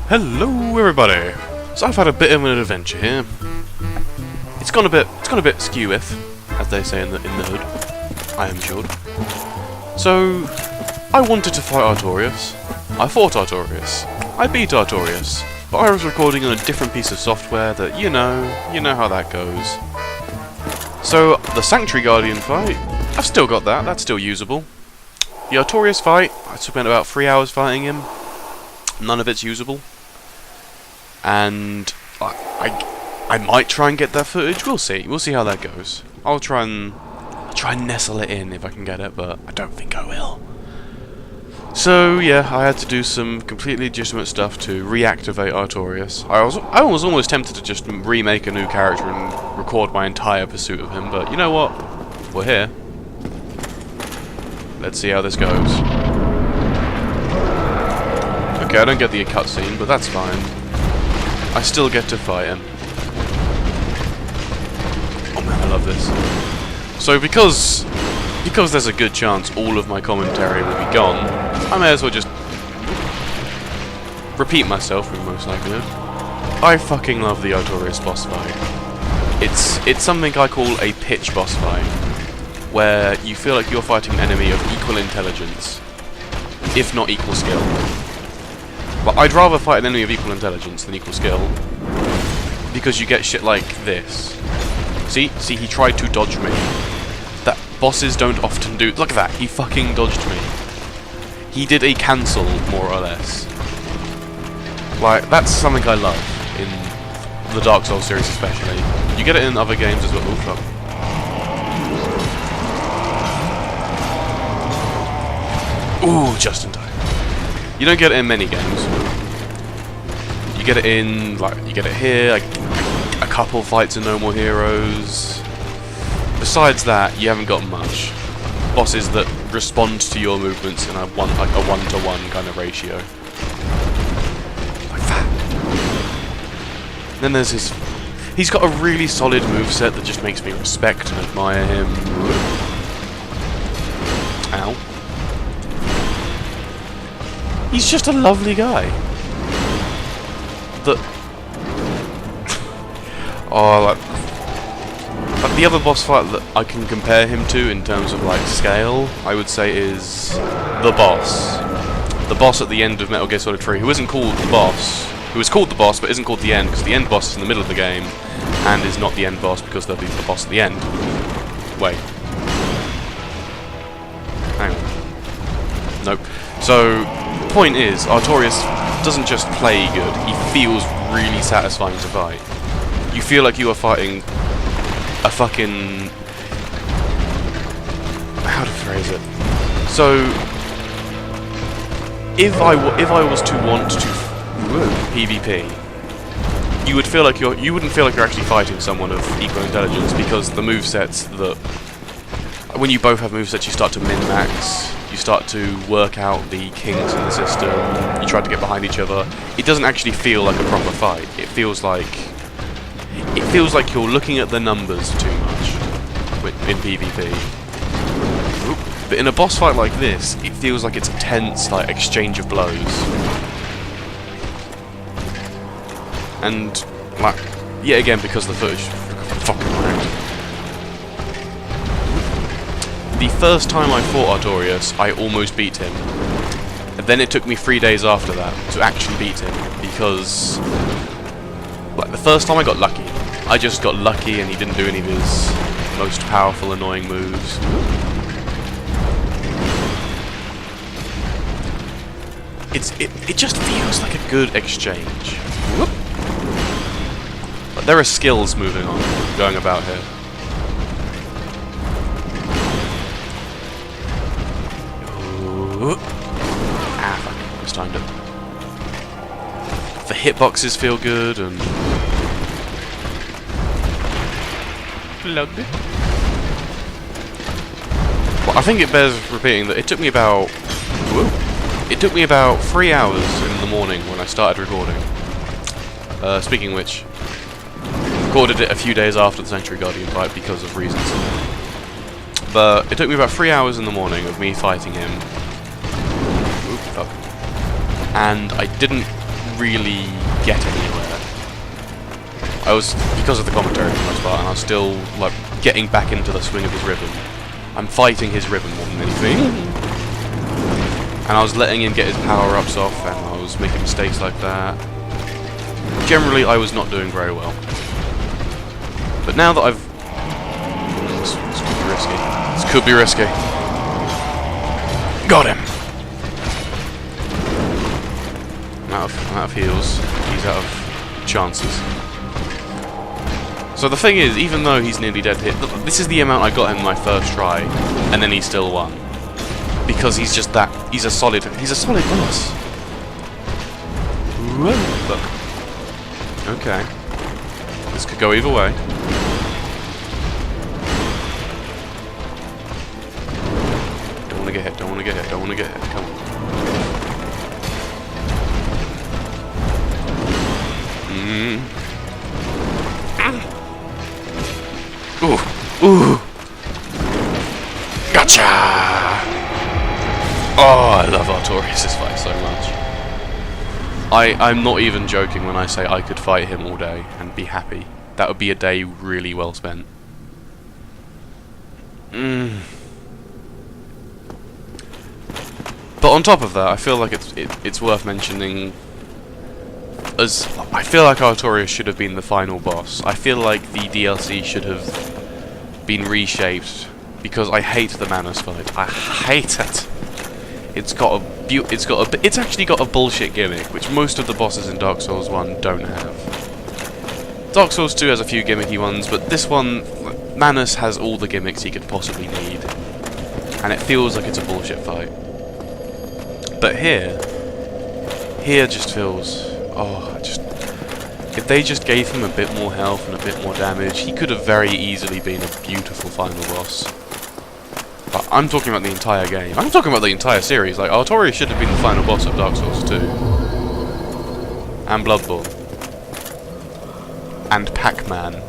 Hello everybody! So I've had a bit of an adventure here. It's gone a bit skew-if, as they say in the hood. I am sure. So I wanted to fight Artorias. I fought Artorias. I beat Artorias. But I was recording on a different piece of software that you know how that goes. So the Sanctuary Guardian fight, I've still got that, that's still usable. The Artorias fight, I spent about 3 hours fighting him. None of it's usable. And I might try and get that footage. We'll see how that goes. I'll try and nestle it in if I can get it, but I don't think I will. So yeah, I had to do some completely legitimate stuff to reactivate Artorias. I was almost tempted to just remake a new character and record my entire pursuit of him, but you know what? We're here. Let's see how this goes. Okay, I don't get the cutscene, but that's fine. I still get to fight him. Oh man, I love this. So because there's a good chance all of my commentary will be gone, I may as well just repeat myself with most likelihood. I fucking love the Artorias boss fight. It's something I call a pitch boss fight, where you feel like you're fighting an enemy of equal intelligence, if not equal skill. But I'd rather fight an enemy of equal intelligence than equal skill, because you get shit like this. See, he tried to dodge me. That bosses don't often do. Look at that, he fucking dodged me. He did a cancel, more or less. Like, that's something I love in the Dark Souls series especially. You get it in other games as well. Oh fuck. Ooh, just in time. You don't get it in many games. You get it in, like, you get it here, like, a couple fights in No More Heroes. Besides that, you haven't got much. Bosses that respond to your movements in a one-to-one kind of ratio. Like that. Then there's his... He's got a really solid moveset that just makes me respect and admire him. Ow. He's just a lovely guy. Like the other boss fight that I can compare him to in terms of like scale, I would say is the boss. The boss at the end of Metal Gear Solid 3, who isn't called the boss, who is called the boss but isn't called the end, because the end boss is in the middle of the game, and is not the end boss because there'll be the boss at the end. Wait. Hang on. Nope. So, the point is, Artorias doesn't just play good, he feels really satisfying to fight. You feel like you are fighting a fucking... how to phrase it? So, if I was to want to PvP, you would feel like you wouldn't feel like you're actually fighting someone of equal intelligence, because the movesets that... when you both have movesets, you start to min-max. You start to work out the kinks in the system, you try to get behind each other. It doesn't actually feel like a proper fight. It feels like you're looking at the numbers too much in PvP. But in a boss fight like this, it feels like it's a tense, like, exchange of blows. And, like, yet again, because the footage fucking wrecked. The first time I fought Artorias, I almost beat him. And then it took me 3 days after that to actually beat him, because... like, the first time I got lucky. I just got lucky and he didn't do any of his most powerful, annoying moves. It just feels like a good exchange. But there are skills moving on, going about here. Ah, fuck, mistimed it. The hitboxes feel good and... plugged it. Well, I think it bears repeating that it took me about... it took me about 3 hours in the morning when I started recording. Speaking of which, recorded it a few days after the Sanctuary Guardian fight because of reasons. But it took me about 3 hours in the morning of me fighting him. And I didn't really get anywhere. I was, because of the commentary for the most part, and I was still like getting back into the swing of his rhythm. I'm fighting his rhythm more than anything. And I was letting him get his power-ups off, and I was making mistakes like that. Generally, I was not doing very well. But now that I've... This could be risky. This could be risky. Got him! I'm out of heals. He's out of chances. So the thing is, even though he's nearly dead here, this is the amount I got him my first try, and then he still won. Because he's just that... He's a solid boss. Whoa. Okay. This could go either way. Don't want to get hit, don't want to get hit, don't want to get hit. Come on. Ooh. Ooh. Gotcha! Oh, I love Artorias' fight so much. I'm not even joking when I say I could fight him all day and be happy. That would be a day really well spent. But on top of that, I feel like it's worth mentioning, as I feel like Artorias should have been the final boss. I feel like the DLC should have been reshaped, because I hate the Manus fight. I hate it. It's actually got a bullshit gimmick, which most of the bosses in Dark Souls 1 don't have. Dark Souls 2 has a few gimmicky ones, but this one, Manus has all the gimmicks he could possibly need, and it feels like it's a bullshit fight. But here just feels, if they just gave him a bit more health and a bit more damage, he could have very easily been a beautiful final boss. But I'm talking about the entire game. I'm talking about the entire series. Like, Artorias should have been the final boss of Dark Souls 2. And Bloodborne. And Pac-Man.